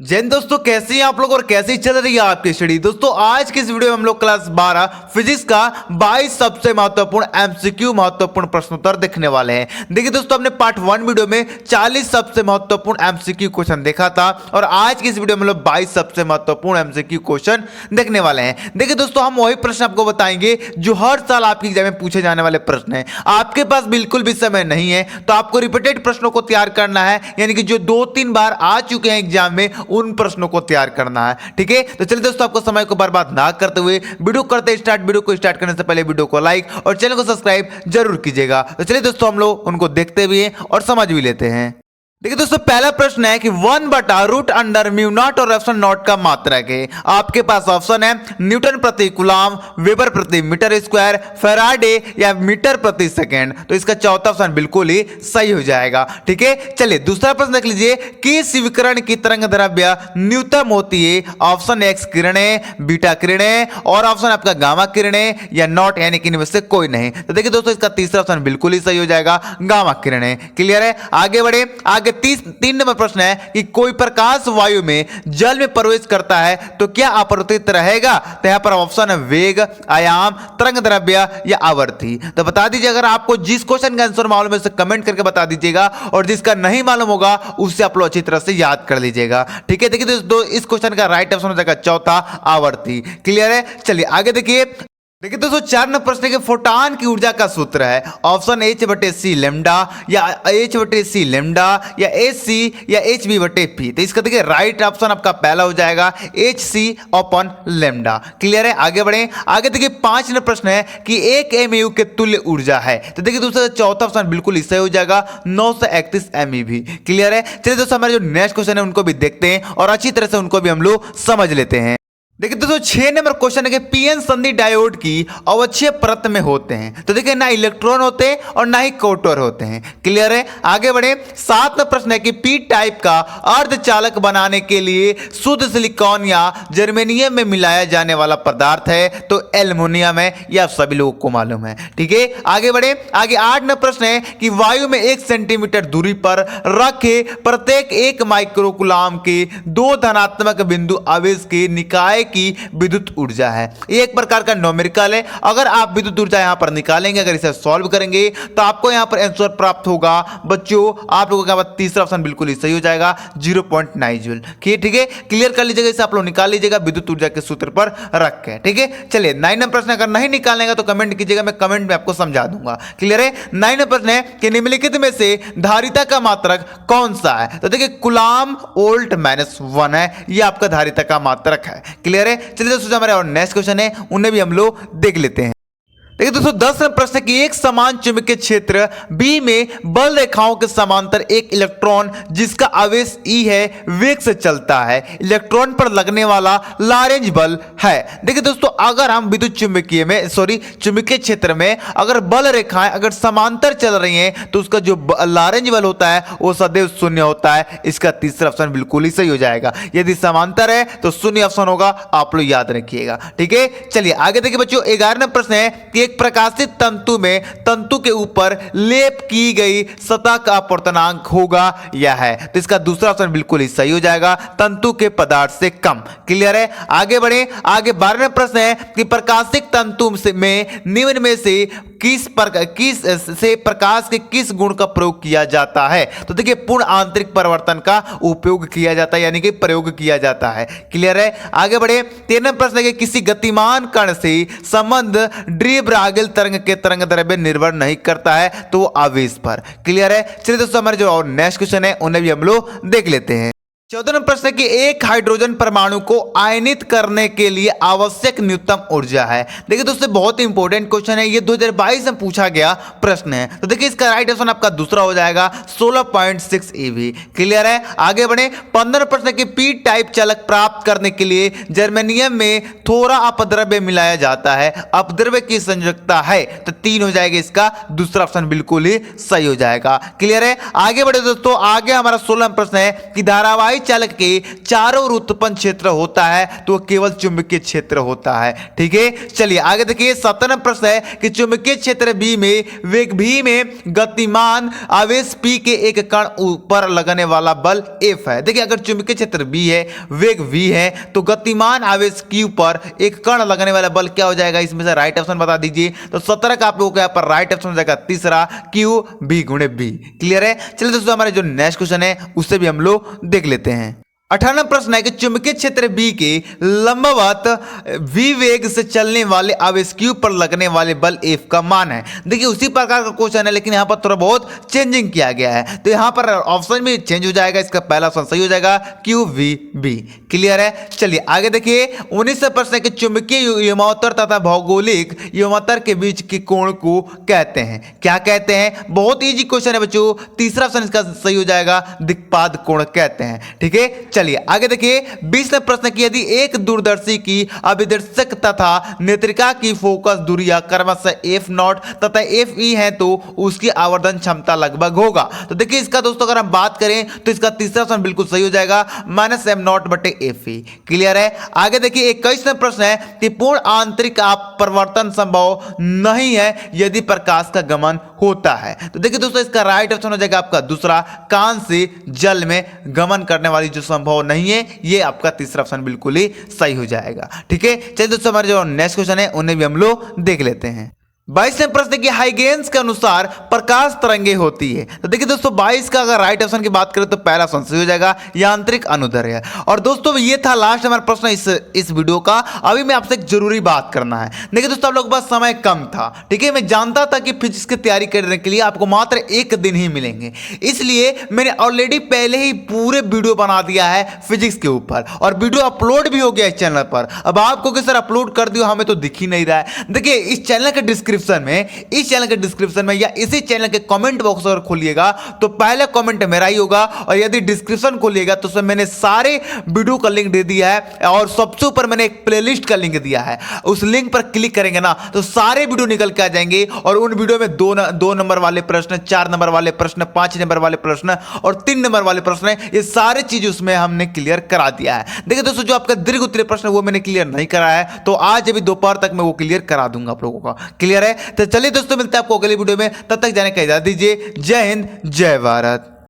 जय हिंद दोस्तों, कैसे हैं आप लोग और कैसे चल रही है आपकी स्टडी। दोस्तों आज की इस वीडियो में हम लोग क्लास 12 फिजिक्स का 22 सबसे महत्वपूर्ण एमसीक्यू महत्वपूर्ण प्रश्नोत्तर देखने वाले हैं। देखिए दोस्तों, हमने पार्ट 1 वीडियो में 40 सबसे महत्वपूर्ण एमसीक्यू क्वेश्चन देखा था और आज की इस वीडियो में हम लोग 22 सबसे महत्वपूर्ण एमसीक्यू क्वेश्चन देखने वाले हैं। देखिए दोस्तों, हम वही प्रश्न आपको बताएंगे जो हर साल आपकी एग्जाम में पूछे जाने वाले प्रश्न है। आपके पास बिल्कुल भी समय नहीं है तो आपको रिपीटेड प्रश्नों को तैयार करना है, यानी कि जो 2-3 बार आ चुके हैं एग्जाम में उन प्रश्नों को तैयार करना है। ठीक है, तो चलिए दोस्तों, आपको समय को बर्बाद ना करते हुए वीडियो करते स्टार्ट। वीडियो को स्टार्ट करने से पहले वीडियो को लाइक और चैनल को सब्सक्राइब जरूर कीजिएगा। तो चलिए दोस्तों, हम लोग उनको देखते भी हैं और समझ भी लेते हैं। देखिए दोस्तों, पहला प्रश्न है कि 1/√म्यू नॉट और एप्सिलॉन नॉट का मात्रक है। आपके पास ऑप्शन है न्यूटन प्रति कूलम, वेबर प्रति मीटर स्क्वायर, फैराडे या मीटर प्रति सेकेंड। तो इसका चौथा ऑप्शन बिल्कुल ही सही हो जाएगा। ठीक है, चलिए दूसरा प्रश्न देख लीजिए। किस विकिरण की तरंग दैर्ध्य न्यूनतम होती है? ऑप्शन एक्स किरणें, बीटा किरणें और ऑप्शन आपका गामा किरणें या नॉट, यानी कि इनमें से कोई नहीं। तो देखिए दोस्तों, इसका तीसरा ऑप्शन बिल्कुल ही सही हो जाएगा, गामा किरणें। क्लियर है, आगे बढ़े। आगे 3 नंबर प्रश्न है कि कोई प्रकाश वायु में जल में प्रवेश करता है तो क्या अपरिवर्तित रहेगा? तो यहां पर ऑप्शन है वेग, आयाम, तरंग दैर्ध्य या आवृत्ति। तो बता दीजिए, अगर आपको जिस क्वेश्चन का आंसर मालूम है उसे कमेंट करके बता दीजिएगा और जिसका नहीं मालूम होगा उससे आप लोग अच्छी तरह से याद कर लीजिएगा। ठीक है, देखिए दोस्तों, इस क्वेश्चन का राइट ऑप्शन हो जाएगा चौथा, आवृत्ति। क्लियर है, चलिए आगे देखिए। देखिए दोस्तों, 4 नंबर प्रश्न के फोटॉन की ऊर्जा का सूत्र है ऑप्शन H/c लेमडा या H/c लेमडा या Hc या Hb/p। तो इसका देखिए राइट ऑप्शन आपका पहला हो जाएगा Hc/लेमडा। क्लियर है, आगे बढ़े। आगे देखिए 5 नंबर प्रश्न है कि 1 MeV के तुल्य ऊर्जा है। तो देखिए दोस्तों, चौथा ऑप्शन बिल्कुल ही सही हो जाएगा 931 MeV। क्लियर है, चलिए दोस्तों, हमारे जो नेक्स्ट क्वेश्चन है उनको भी देखते हैं और अच्छी तरह से उनको भी हम लोग समझ लेते हैं। देखिए दोस्तों, 6 नंबर क्वेश्चन है कि पीएन संधि डायोड की अवक्षय परत में होते हैं। तो देखिए, ना इलेक्ट्रॉन होते हैं और ना ही कोटर होते हैं। क्लियर है, आगे बढ़े। 7 नंबर प्रश्न है कि पी टाइप का अर्धचालक बनाने के लिए शुद्ध सिलिकॉन या जर्मेनियम में मिलाया जाने वाला पदार्थ है तो एल्युमिनियम है, यह आप सभी लोगों को मालूम है। ठीक है, आगे बढ़े। आगे 8 नंबर प्रश्न है कि वायु में 1 सेंटीमीटर दूरी पर रखे प्रत्येक 1 माइक्रोकूलम के 2 धनात्मक बिंदु आवेश के निकाय की विद्युत ऊर्जा है। ये एक प्रकार का न्यूमेरिकल है। अगर आप विद्युत ऊर्जा यहां पर निकालेंगे, अगर इसे सॉल्व करेंगे तो आपको यहां पर आंसर प्राप्त होगा बच्चों, आप लोगों का तीसरा ऑप्शन बिल्कुल ही सही हो जाएगा 0.9 जूल। ठीक है, क्लियर कर लीजिएगा, इसे आप लोग निकाल लीजिएगा विद्युत ऊर्जा के सूत्र पर रख के। ठीक है, चलिए 9 नंबर प्रश्न अगर नहीं निकालने तो कमेंट कीजिएगा, मैं कमेंट में आपको समझा दूंगा। क्लियर है, 9 नंबर प्रश्न है कि निम्नलिखित में से धारिता का मात्रक कौन सा है? तो देखिए, कूलम वोल्ट -1 है, ये आपका धारिता का मात्रक है। क्लियर है, चलिए दोस्तों, हमारे और नेक्स्ट क्वेश्चन है उन्हें भी हम लोग देख लेते हैं। देखिए दोस्तों, 10 नंबर प्रश्न की एक समान चुंबकीय क्षेत्र B में बल रेखाओं के समांतर एक इलेक्ट्रॉन जिसका आवेश E है वेग से चलता है। इलेक्ट्रॉन पर लगने वाला लॉरेंज बल है। देखिए दोस्तों, अगर हम विद्युत चुंबकीय क्षेत्र में अगर बल रेखाएं अगर समांतर चल रही हैं तो उसका जो लॉरेंज बल होता है वो सदैव 0 होता है। इसका तीसरा ऑप्शन बिल्कुल ही सही हो जाएगा। यदि समांतर है तो 0 ऑप्शन होगा, आप लोग याद रखिएगा। ठीक है, चलिए आगे देखिए बच्चों। 11 नंबर प्रश्न है कि एक प्रकाशित तंतु में तंतु के ऊपर लेप की गई सतह का अपवर्तनांक होगा या है? तो इसका दूसरा ऑप्शन बिल्कुल ही सही हो जाएगा, तंतु के पदार्थ से कम। क्लियर है, आगे बढ़े। आगे 12वां प्रश्न है कि प्रकाशित तंतु में निम्न में से प्रकाश के किस गुण का प्रयोग किया जाता है? तो देखिए, पूर्ण आंतरिक परिवर्तन का उपयोग किया जाता है, यानी कि प्रयोग किया जाता है। क्लियर है, आगे बढ़े। 13वां प्रश्न है कि किसी गतिमान कण से संबंध ड्रीब्रागिल तरंग के तरंग दैर्ध्य निर्भर नहीं करता है तो आवेश पर। क्लियर है, चलिए दोस्तों, हमारे जो और नेक्स्ट क्वेश्चन है उन्हें भी हम लोग देख लेते हैं। 14 नंबर प्रश्न कि एक हाइड्रोजन परमाणु को आयनित करने के लिए आवश्यक न्यूनतम ऊर्जा है। देखिए दोस्तों, बहुत ही इंपॉर्टेंट क्वेश्चन है, ये 2022 में पूछा गया प्रश्न है। तो देखिए, इसका राइट ऑप्शन आपका दूसरा हो जाएगा 16.6 eV। क्लियर है, आगे बढ़े। 15 प्रश्न कि पी टाइप चालक प्राप्त करने के लिए जर्मेनियम में थोड़ा अपद्रव्य मिलाया जाता है, अपद्रव्य की संयोजकता है? तो 3 हो जाएगा, इसका दूसरा ऑप्शन बिल्कुल ही सही हो जाएगा। क्लियर है, आगे बढ़े दोस्तों। आगे हमारा 16 प्रश्न है कि धारावाहिक बाई चालक के चारों ओर उत्पन्न क्षेत्र होता है तो वो केवल चुंबकीय क्षेत्र होता है। ठीक है, चलिए आगे देखिए 17वां प्रश्न है कि चुंबकीय क्षेत्र बी में वेग v में गतिमान आवेश p के एक कण ऊपर लगने वाला बल F है। देखिए अगर चुंबकीय क्षेत्र b है, वेग v है, तो गतिमान आवेश q पर एक कण लगने वाला बल क्या हो जाएगा? इसमें से राइट ऑप्शन बता दीजिए। तो 17 का आप लोगों को यहाँ पर राइट ऑप्शन हो जाएगा तीसरा q b गुणे b। क्लियर है? चलिए दोस्तों हमारे जो नेक्स्ट क्वेश्चन है उससे भी हम लोग देख लेते हैं। 18वां प्रश्न है कि चुंबकीय क्षेत्र B के लंबवत v वेग से चलने वाले आवेश q पर लगने वाले बल F का मान है। देखिए उसी प्रकार का क्वेश्चन है लेकिन यहाँ पर थोड़ा बहुत चेंजिंग किया गया है, तो यहाँ पर ऑप्शन भी चेंज हो जाएगा। इसका पहला ऑप्शन सही हो जाएगा QVB। क्लियर है? चलिए आगे देखिए 19वां प्रश्न है कि चुंबकीय युमांतर तथा भौगोलिक युमांतर के बीच के कोण को कहते हैं, क्या कहते हैं? बहुत ईजी क्वेश्चन है बच्चों। तीसरा ऑप्शन इसका सही हो जाएगा दिक्पात कोण कहते हैं। ठीक है, चलिए आगे देखिए 20वां प्रश्न की यदि एक दूरदर्शी की अभिदर्शक तथा नेत्रिका की फोकस दूरियां क्रमशः f0 तथा fe है तो उसकी आवर्धन क्षमता लगभग होगा। तो देखिए इसका दोस्तों अगर हम बात करें तो इसका तीसरा ऑप्शन बिल्कुल सही हो जाएगा -m0/fe। क्लियर है? आगे देखिए 21वां प्रश्न है कि पूर्ण आंतरिक अपवर्तन संभव नहीं है यदि प्रकाश का गमन होता है। तो देखिए दोस्तों इसका राइट ऑप्शन हो जाएगा आपका दूसरा कान से जल में गमन करने वाली जो संभव नहीं है, ये आपका तीसरा ऑप्शन बिल्कुल ही सही हो जाएगा। ठीक है, चलिए दोस्तों हमारे जो नेक्स्ट क्वेश्चन है उन्हें भी हम लोग देख लेते हैं। 22वें प्रश्न की हाइगेंस के अनुसार प्रकाश तरंगे होती है। तो देखिए दोस्तों 22 का अगर राइट ऑप्शन की बात करें तो पहला ऑप्शन सही हो जाएगा यांत्रिक अनुदैर्ध्य। और दोस्तों ये था लास्ट हमारा प्रश्न इस वीडियो का। अभी मैं आपसे एक जरूरी बात करना है। देखिए दोस्तों आप लोगों के पास समय कम था, ठीक है, मैं जानता था कि फिजिक्स की तैयारी करने के लिए आपको मात्र एक दिन ही मिलेंगे, इसलिए मैंने ऑलरेडी पहले ही पूरे वीडियो बना दिया है फिजिक्स के ऊपर और वीडियो अपलोड भी हो गया इस चैनल पर। अब आपको कि सर अपलोड कर दियो, हमें तो दिख ही नहीं रहा है। देखिए इस चैनल के डिस्क्रिप्शन में या इसी चैनल के कमेंट बॉक्स अगर खोलिएगा तो पहले कमेंट मेरा ही होगा और यदि डिस्क्रिप्शन खोलिएगा तो उसमें मैंने सारे वीडियो का लिंक दे दिया है और सबसे ऊपर मैंने एक प्लेलिस्ट का लिंक दिया है। उस लिंक पर क्लिक करेंगे ना तो सारे वीडियो निकल के आ जाएंगे और उन वीडियो में दो नंबर वाले प्रश्न, 4 नंबर वाले प्रश्न, 5 नंबर वाले प्रश्न और 3 नंबर वाले प्रश्न, ये सारी चीज उसमें हमने क्लियर करा दिया है। देखिए दोस्तों जो आपका दीर्घ उत्तरीय प्रश्न वो मैंने क्लियर नहीं करा है, तो आज अभी दोपहर तक मैं वो क्लियर करा दूंगा आप लोगों का। क्लियर है? तो चलिए दोस्तों मिलते हैं आपको अगले वीडियो में, तब तक जाने का इजाजत दीजिए। जय हिंद, जय भारत।